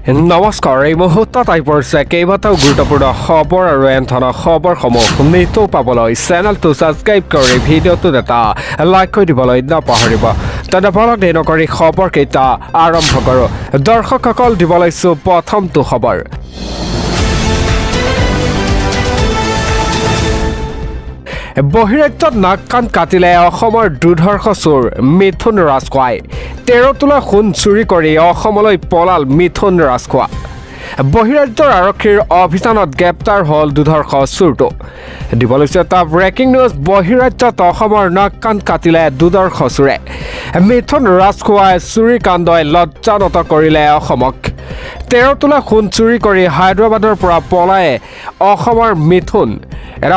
নমস্কাৰ এই মুহূৰ্তত আহি পৰিছে কেইবাটাও গুৰুত্বপূৰ্ণ খবৰ আৰু এন ধৰণৰ খবৰসমূহ নিতৌ পাবলৈ চেনেলটো ছাবস্ক্ৰাইব কৰি ভিডিঅ'টোত এটা লাইক কৰি দিবলৈ নাপাহৰিব। তেনে ফলত দেৰি নকৰি খবৰকেইটা আৰম্ভ কৰোঁ। দৰ্শকসকল দিব লৈছোঁ প্ৰথমটো খবৰ। বহিৰাজ্যত নাক কাণ কাটিলে অসমৰ দুৰ্ধৰ্ষ চোৰ মিথুন ৰাজখোৱাই। 13 তোলা সোণ চুৰি কৰি অসমলৈ পলাল মিথুন ৰাজখোৱা। বহিৰাজ্যৰ আৰক্ষীৰ অভিযানত গ্ৰেপ্তাৰ হ'ল দুৰ্ধৰ্ষ চোৰটো। দিব লৈছে এটা ব্ৰেকিং নিউজ। বহিৰাজ্যত অসমৰ নাক কাণ কাটিলে দুৰ্ধৰ্ষ চোৰে। মিথুন ৰাজখোৱাই চুৰি কাণ্ডই লজ্জানত কৰিলে অসমক। 13 তোলা সোণ চুৰি কৰি হায়দৰাবাদৰ পৰা পলাই অসমৰ মিথুন।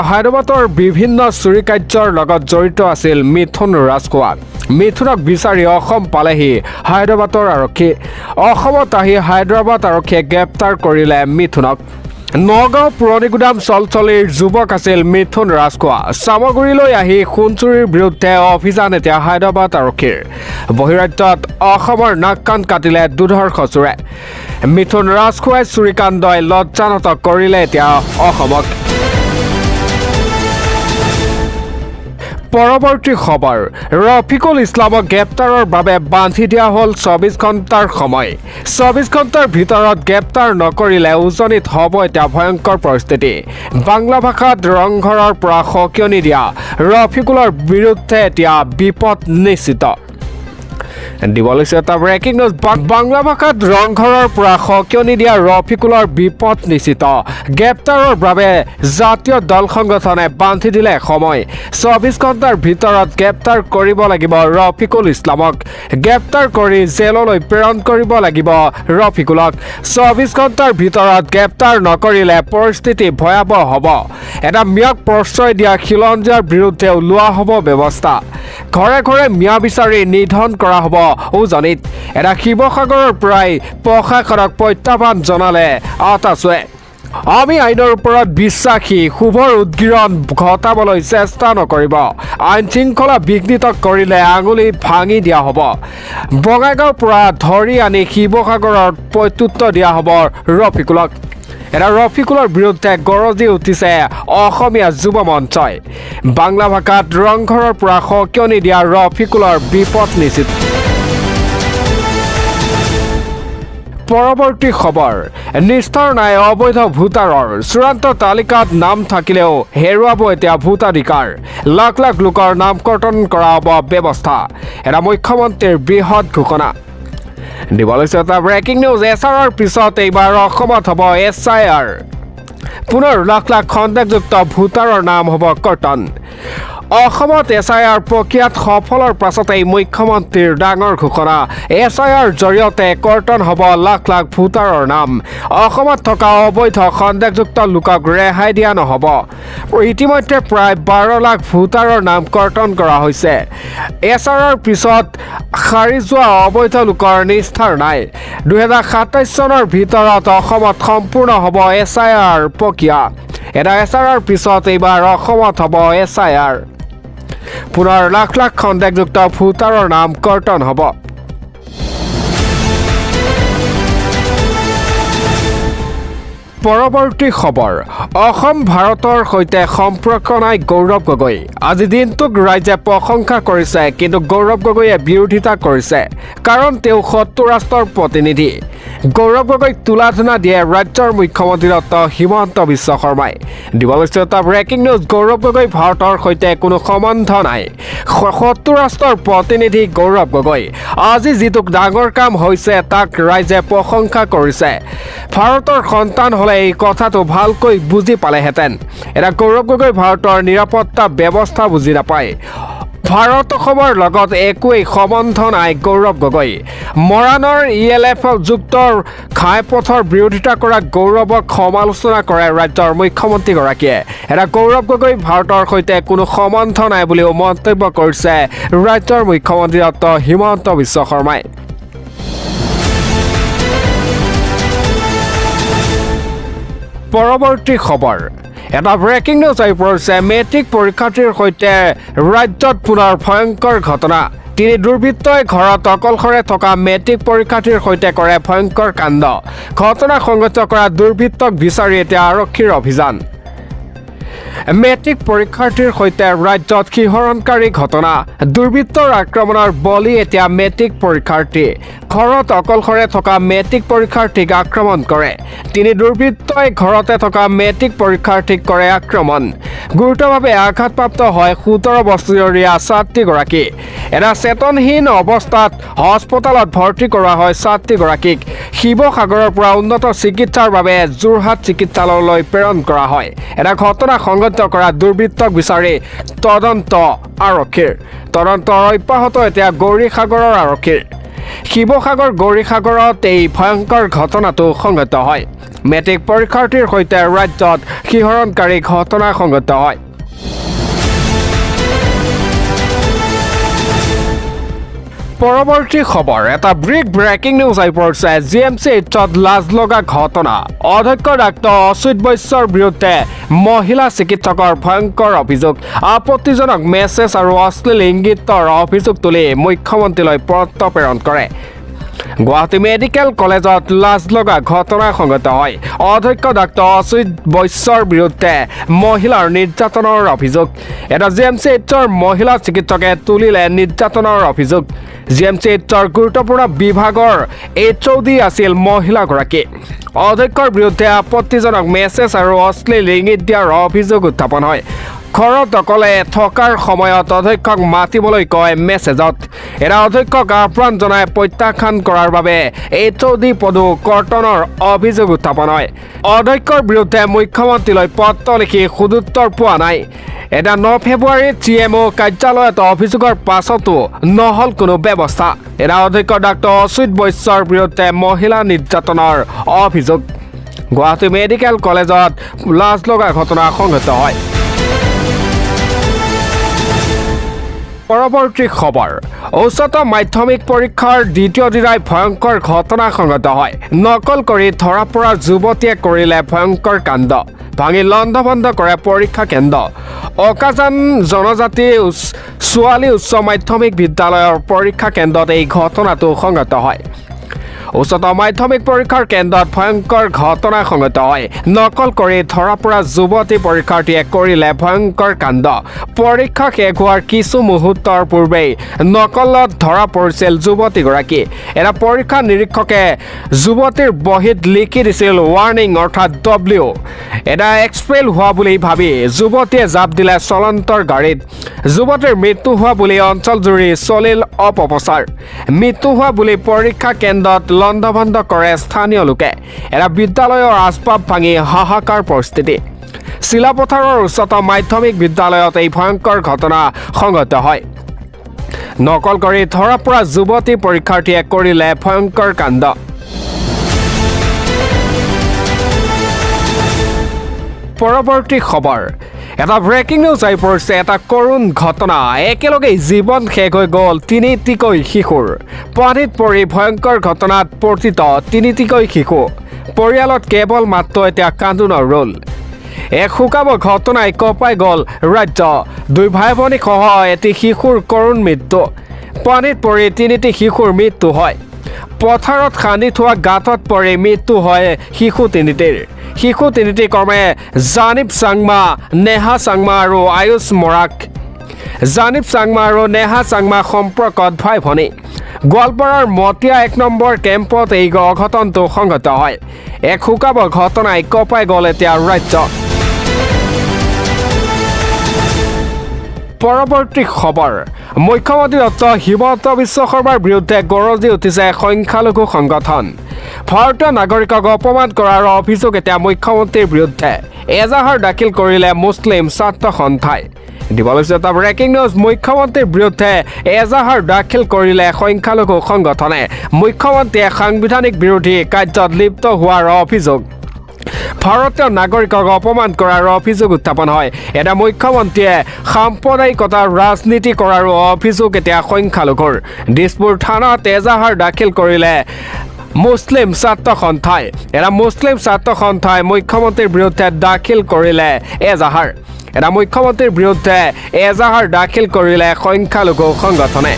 হায়দৰাবাদৰ বিভিন্ন চুৰি কাৰ্যৰ লগত জড়িত আছিল মিথুন ৰাজখোৱা। মিথুনক বিচাৰি অসম পালেহি হায়দৰাবাদৰ আৰক্ষী। অসমত আহি হায়দৰাবাদ আৰক্ষীয়ে গ্ৰেপ্তাৰ কৰিলে মিথুনক। নগাঁও পুৰণিগুদাম চলচলিৰ যুৱক আছিল মিথুন ৰাজখোৱা। চামগুৰিলৈ আহি সোণ চুৰিৰ বিৰুদ্ধে অভিযান এতিয়া হায়দৰাবাদ আৰক্ষীৰ। বহিৰাজ্যত অসমৰ নাক কাণ কাটিলে দুৰ্ধৰ্ষ চোৰে। মিথুন ৰাজখোৱাই চুৰিকাণ্ডই লজ্জানত কৰিলে এতিয়া অসমক। পৰৱৰ্তী খবৰ। ৰফিকুল ইছলামক গ্ৰেপ্তাৰৰ বাবে বান্ধি দিয়া হ'ল 24 ঘণ্টাৰ সময়। 24 ঘণ্টাৰ ভিতৰত গ্ৰেপ্তাৰ নকৰিলে উজনিত হ'ব এতিয়া ভয়ংকৰ পৰিস্থিতি। বাংলা ভাষাত ৰংঘৰৰ পৰা সকিয়নি দিয়া ৰফিকুলৰ বিৰুদ্ধে এতিয়া বিপদ নিশ্চিত। দিব লৈছে এটা ব্ৰেকিং নিউজ। বাংলা ভাষাত ৰংঘৰৰ পৰা সকিয়নি দিয়া ৰফিকুলৰ বিপদ নিশ্চিত। গ্ৰেপ্তাৰৰ বাবে জাতীয় দল সংগঠনে বান্ধি দিলে সময়। 24 ঘণ্টাৰ ভিতৰত গ্ৰেপ্তাৰ কৰিব লাগিব ৰফিকুল ইছলামক। গ্ৰেপ্তাৰ কৰি জেললৈ প্ৰেৰণ কৰিব লাগিব ৰফিকুলক। 24 ঘণ্টাৰ ভিতৰত গ্ৰেপ্তাৰ নকৰিলে পৰিস্থিতি ভয়াৱহ হ'ব। এটা মিয়াক প্ৰশ্ৰয় দিয়া খিলঞ্জীয়াৰ বিৰুদ্ধেও লোৱা হ'ব ব্যৱস্থা। ঘৰে ঘৰে মিয়া বিচাৰি নিধন কৰা হ'ব উজনিত। এটা শিৱসাগৰৰ পৰাই প্ৰশাসনক প্ৰত্যাহ্বান জনালে আটাচুৱে। আমি আইনৰ ওপৰত বিশ্বাসী। শুভৰ উদগীৰণ ঘটাবলৈ চেষ্টা নকৰিব। আইন শৃংখলা বিঘ্নিত কৰিলে আঙুলি ভাঙি দিয়া হ'ব। বঙাইগাঁৱৰ পৰা ধৰি আনি শিৱসাগৰত প্ৰত্যুত্তৰ দিয়া হ'ব ৰফিকুলক। ৰফিকুলৰ বিৰুদ্ধে গৰজি উঠিছে অসমীয়া যুৱ মঞ্চই। বাংলা ভাষাত ৰংঘৰৰ পৰা সকিয়নি দিয়া ৰফিকুলৰ বিপদ নিশ্চিত। পৰৱৰ্তী খবৰ। নিস্তাৰ নাই অবৈধ ভোটাৰৰ। চূড়ান্ত তালিকাত নাম থাকিলেও হেৰুৱাব এতিয়া ভোটাধিকাৰ। লাখ লাখ লোকৰ নাম কৰ্তন কৰা হ'ব ব্যৱস্থা। এটা মুখ্যমন্ত্ৰীৰ বৃহৎ ঘোষণা। দিব লৈছে এটা ব্ৰেকিং নিউজ। SIR পিছত এইবাৰ অসমত হ'ব SIR। পুনৰ লাখ লাখ সন্দেহযুক্ত ভোটাৰৰ নাম হ'ব কৰ্তন। অসমত SIR প্ৰক্ৰিয়াত সফলৰ পাছতেই মুখ্যমন্ত্ৰীৰ ডাঙৰ ঘোষণা। SIR জৰিয়তে কৰ্তন হ'ব লাখ লাখ ভোটাৰৰ নাম। অসমত থকা অবৈধ সন্দেহযুক্ত লোকক ৰেহাই দিয়া নহ'ব। ইতিমধ্যে প্ৰায় 12 লাখ ভোটাৰৰ নাম কৰ্তন কৰা হৈছে। SIR পিছত সাৰি যোৱা অবৈধ লোকৰ নিস্তাৰ নাই। 2027 চনৰ ভিতৰত অসমত সম্পূৰ্ণ হ'ব SIR প্ৰক্ৰিয়া। SIR পিছত এইবাৰ অসমত হ'ব SIR। পুনৰ লাখ লাখ সন্দেহযুক্ত ভোটাৰৰ নাম কৰ্তন হ'ব। পৰৱৰ্তী খবৰ। অসম ভাৰতৰ সৈতে সম্পৰ্ক নাই গৌৰৱ গগৈ। আজি দিনটোক ৰাইজে প্ৰশংসা কৰিছে, কিন্তু গৌৰৱ গগৈয়ে বিৰোধিতা কৰিছে, কাৰণ তেওঁ শত্ৰু ৰাষ্ট্ৰৰ প্ৰতিনিধি। গৌৰৱ গগৈক তুলাধনা দিয়ে ৰাজ্যৰ মুখ্যমন্ত্ৰী ডক্টৰ হিমন্ত বিশ্ব শৰ্মাই। দিব লৈছে এটা ব্ৰেকিং নিউজ। গৌৰৱ গগৈ ভাৰতৰ সৈতে কোনো সম্বন্ধ নাই। শত্ৰু ৰাষ্ট্ৰৰ প্ৰতিনিধি গৌৰৱ গগৈ। আজি যিটো ডাঙৰ কাম হৈছে তাক ৰাইজে প্ৰশংসা কৰিছে। ভাৰতৰ সন্তান হ'লে এই কথাটো ভালকৈ বুজি পালেহেঁতেন। গৌৰৱ গগৈ ভাৰতৰ নিৰাপত্তা ব্যৱস্থা বুজি নাপায়। ভাৰত অসমৰ লগত একোৱেই সম্বন্ধ নাই গৌৰৱ গগৈ। মৰাণৰ ELF যুক্তৰ ঘাইপথৰ বিৰোধিতা কৰা গৌৰৱক সমালোচনা কৰে ৰাজ্যৰ মুখ্যমন্ত্ৰীগৰাকীয়ে। গৌৰৱ গগৈ ভাৰতৰ সৈতে কোনো সম্বন্ধ নাই বুলিও মন্তব্য কৰিছে ৰাজ্যৰ মুখ্যমন্ত্ৰী ডক্টৰ হিমন্ত বিশ্ব শৰ্মাই। পৰৱৰ্তী খবৰ। এটা ব্ৰেকিং নিউজ আহি পৰিছে। মেট্ৰিক পৰীক্ষাৰ্থীৰ সৈতে ৰাজ্যত পুনৰ ভয়ংকৰ ঘটনা। তিনি দুৰ্বৃত্তই ঘৰত অকলশৰে থকা মেট্ৰিক পৰীক্ষাৰ্থীৰ সৈতে কৰে ভয়ংকৰ কাণ্ড ঘটনা সংঘটিত কৰা দুৰ্বৃত্তক বিচাৰি এতিয়া আৰক্ষীৰ অভিযান মেট্ৰিক পৰীক্ষাৰ্থীৰ সৈতে ৰাজ্যত শিহৰণকাৰী ঘটনা দুৰ্বৃত্তৰ আক্ৰমণৰ বলি এতিয়া মেট্ৰিক পৰীক্ষাৰ্থী ঘৰত অকলশৰে থকা মেট্ৰিক পৰীক্ষাৰ্থীক আক্ৰমণ কৰে তিনি দুৰ্বৃত্তই ঘৰতে থকা মেট্ৰিক পৰীক্ষাৰ্থীক কৰে আক্ৰমণ গুৰুতৰভাৱে আঘাতপ্ৰাপ্ত হয় 17 বছৰীয়া ছাত্ৰীগৰাকী এটা চেতনহীন অৱস্থাত হস্পিটেলত ভৰ্তি কৰা হয় ছাত্ৰীগৰাকীক শিৱসাগৰৰ পৰা উন্নত চিকিৎসাৰ বাবে যোৰহাট চিকিৎসালয়লৈ প্ৰেৰণ কৰা হয় এটা ঘটনা সংঘটিত কৰা দুৰ্বৃত্তক বিচাৰি তদন্ত আৰক্ষীৰ তদন্ত অব্যাহত এতিয়া গৌৰীসাগৰৰ আৰক্ষীৰ শিৱসাগৰ গৌৰীসাগৰত এই ভয়ংকৰ ঘটনাটো সংঘটিত হয় মেট্ৰিক পৰীক্ষাৰ্থীৰ সৈতে ৰাজ্যত শিহৰণকাৰী ঘটনা সংঘটিত হয় পৰৱৰ্তী খবৰ এটা ব্ৰেকিং নিউজ আহি পৰিছে জিএমচি এইচত লাজ লগা ঘটনা অধ্যক্ষ ডাক্তৰ অচ্যুত বৈশ্যৰ বিৰুদ্ধে মহিলা চিকিৎসকৰ ভয়ংকৰ অভিযোগ আপত্তিজনক মেছেজ আৰু অশ্লীল ইংগিতৰ অভিযোগ তুলি মুখ্যমন্ত্ৰীলৈ পত্ৰ প্ৰেৰণ কৰে গুৱাহাটী মেডিকেল কলেজত লাজ লগা ঘটনা সংঘটিত হয় অধ্যক্ষ ডাক্তৰ অচ্যুত বৈশ্যৰ বিৰুদ্ধে মহিলাৰ নিৰ্যাতনৰ অভিযোগ এটা জিএমচি এইচৰ মহিলা চিকিৎসকে তুলিলে নিৰ্যাতনৰ অভিযোগ জিএমচি এইচৰ গুৰুত্বপূৰ্ণ বিভাগৰ এইচঅ'ডি আছিল মহিলাগৰাকী অধ্যক্ষৰ বিৰুদ্ধে আপত্তিজনক মেছেজ আৰু অশ্লীল ইংগিত দিয়াৰ অভিযোগ উত্থাপন হয় ঘৰত অকলে থকাৰ সময়ত অধ্যক্ষক মাতিবলৈ কয় মেছেজত এটা অধ্যক্ষক আহ্বান জনাই প্ৰত্যাখ্যান কৰাৰ বাবে এইচঅ'ডি পদো কৰ্তনৰ অভিযোগ উত্থাপন হয় অধ্যক্ষৰ বিৰুদ্ধে মুখ্যমন্ত্ৰীলৈ পত্ৰ লিখি সদুত্তৰ পোৱা নাই এটা 9 ফেব্ৰুৱাৰীত চিএমঅ কাৰ্যালয়ত অভিযোগৰ পাছতো নহল কোনো ব্যৱস্থা এটা অধ্যক্ষ ডাক্তৰ অচ্যুত বৈশ্যৰ বিৰুদ্ধে মহিলা নিৰ্যাতনৰ অভিযোগ গুৱাহাটী মেডিকেল কলেজত লাজ লগা ঘটনা সংঘটিত হয় পৰৱৰ্তী খবৰ উচ্চতৰ মাধ্যমিক পৰীক্ষাৰ দ্বিতীয় দিনাই ভয়ংকৰ ঘটনা সংঘটিত হয় নকল কৰি ধৰা পৰা যুৱতীয়ে কৰিলে ভয়ংকৰ কাণ্ড ভাঙি লণ্ডভণ্ড কৰে পৰীক্ষা কেন্দ্ৰ অকাজান জনজাতি ছোৱালী উচ্চ মাধ্যমিক বিদ্যালয়ৰ পৰীক্ষা কেন্দ্ৰত এই ঘটনাটো সংঘটিত হয় উচ্চতৰ মাধ্যমিক পৰীক্ষাৰ কেন্দ্ৰত ভয়ংকৰ ঘটনা সংঘটিত হয় নকল কৰি ধৰা পৰা যুৱতী পৰীক্ষাৰ্থীয়ে কৰিলে ভয়ংকৰ কাণ্ড পৰীক্ষা শেষ হোৱাৰ কিছু মুহূৰ্তৰ পূৰ্বেই নকলত ধৰা পৰিছিল যুৱতীগৰাকী এটা পৰীক্ষা নিৰীক্ষকে যুৱতীৰ বহীত লিখি দিছিল ৱাৰ্ণিং অৰ্থাৎ ডব্লিউ এটা এক্সপ্ৰেল হোৱা বুলি ভাবি যুৱতীয়ে জাপ দিলে চলন্তৰ গাড়ীত যুৱতীৰ মৃত্যু হোৱা বুলি অঞ্চলজুৰি চলিল অপপ্ৰচাৰ মৃত্যু হোৱা বুলি পৰীক্ষা কেন্দ্ৰত লণ্ডভণ্ড কৰে স্থানীয় লোকে এটা বিদ্যালয়ৰ আচবাব ভাঙি হাহাকাৰ পৰিস্থিতি চিলাপথাৰৰ উচ্চতৰ মাধ্যমিক বিদ্যালয়ত এই ভয়ংকৰ ঘটনা সংঘটিত হয় নকল কৰি ধৰা পৰা যুৱতী পৰীক্ষাৰ্থীয়ে কৰিলে ভয়ংকৰ কাণ্ড পৰৱৰ্তী খবৰ এটা ব্ৰেকিং নিউজ আহি পৰিছে এটা কৰুণ ঘটনা একেলগে জীৱন শেষ হৈ গ'ল তিনিটিকৈ শিশুৰ পানীত পৰি ভয়ংকৰ ঘটনাত পতিত তিনিটিকৈ শিশু পৰিয়ালত কেৱল মাত্ৰ এতিয়া কান্দোনৰ ৰোল এক শোকাব ঘটনাই কঁপাই গ'ল ৰাজ্য দুই ভাই ভনী সহ এটি শিশুৰ কৰুণ মৃত্যু পানীত পৰি তিনিটি শিশুৰ মৃত্যু হয় পথাৰত খান্দি থোৱা গাঁতত পৰি মৃত্যু হয় শিশু তিনিটি ক্ৰমে জানিব চাংমা নেহা চাংমা আৰু আয়ুষ মৰাক জানিব চাংমা আৰু নেহা চাংমা সম্পৰ্কত ভাই ভনী গোৱালপাৰাৰ মতিয়া 1 নম্বৰ কেম্পত এই অঘটনটো সংঘটিত হয় এক শোকাব ঘটনাই কঁপাই গ'ল এতিয়া ৰাজ্য পৰৱৰ্তী খবৰ মুখ্যমন্ত্ৰী ডক্টৰ হিমন্ত বিশ্ব শৰ্মাৰ বিৰুদ্ধে গৰজি উঠিছে সংখ্যালঘু সংগঠন ভাৰতীয় নাগৰিকক অপমান কৰাৰ অভিযোগ এতিয়া মুখ্যমন্ত্ৰীৰ বিৰুদ্ধে এজাহাৰ দাখিল কৰিলে মুছলিম ছাত্ৰ সন্থাই দিবলৈ এটা ব্ৰেকিং নিউজ মুখ্যমন্ত্ৰীৰ বিৰুদ্ধে এজাহাৰ দাখিল কৰিলে সংখ্যালঘু সংগঠনে মুখ্যমন্ত্ৰীয়ে সাংবিধানিক বিৰোধী কাৰ্যত লিপ্ত হোৱাৰ অভিযোগ ভাৰতীয় নাগৰিকক অপমান কৰাৰ অভিযোগ উত্থাপন হয় এটা মুখ্যমন্ত্ৰীয়ে সাম্প্ৰদায়িকতাৰ ৰাজনীতি কৰাৰ অভিযোগ এতিয়া সংখ্যালঘুৰ দিছপুৰ থানাত এজাহাৰ দাখিল কৰিলে মুছলিম ছাত্ৰ সন্থাই এটা মুছলিম ছাত্ৰ সন্থাই মুখ্যমন্ত্ৰীৰ বিৰুদ্ধে দাখিল কৰিলে এজাহাৰ এটা মুখ্যমন্ত্ৰীৰ বিৰুদ্ধে এজাহাৰ দাখিল কৰিলে সংখ্যালঘু সংগঠনে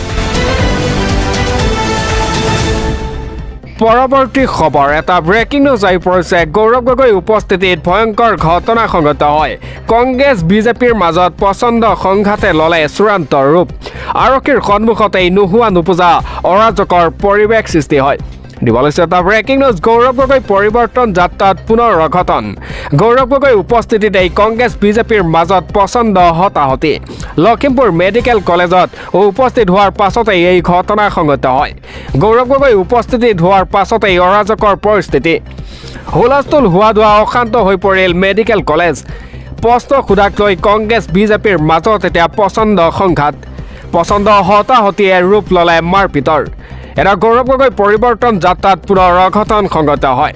পৰৱৰ্তী খবৰ এটা ব্ৰেকিং নিউজ আহি পৰিছে। গৌৰৱ গগৈ উপস্থিতিত ভয়ংকৰ ঘটনা সংঘটিত হয়। কংগ্ৰেছ বিজেপিৰ মাজত প্ৰচণ্ড সংঘাতে ল'লে চূড়ান্ত ৰূপ। আৰক্ষীৰ সন্মুখতেই নোহোৱা নোপোজা অৰাজকৰ পৰিৱেশ সৃষ্টি হয়। দিবলৈছে এটা ব্ৰেকিং নিউজ। গৌৰৱ গগৈ পৰিৱৰ্তন যাত্ৰাত পুনৰ অঘটন। গৌৰৱ গগৈ উপস্থিতিতেই কংগ্ৰেছ বিজেপিৰ মাজত প্ৰচণ্ড হতাহতি। লখিমপুৰ মেডিকেল কলেজত উপস্থিত হোৱাৰ পাছতেই এই ঘটনা সংঘটিত হয়। গৌৰৱ গগৈ উপস্থিতিত হোৱাৰ পাছতেই অৰাজকৰ পৰিস্থিতি। হুলস্থুল হোৱা দোৱা অশান্ত হৈ পৰিল মেডিকেল কলেজ। প্ৰশ্ন সোধাক লৈ কংগ্ৰেছ বিজেপিৰ মাজত এতিয়া প্ৰচণ্ড সংঘাত। প্ৰচণ্ড হতাহতিয়ে ৰূপ ল'লে মাৰপিটৰ। এটা গৌৰৱ গগৈ পৰিৱৰ্তন যাত্ৰাত পুনৰ অঘটন সংঘটিত হয়।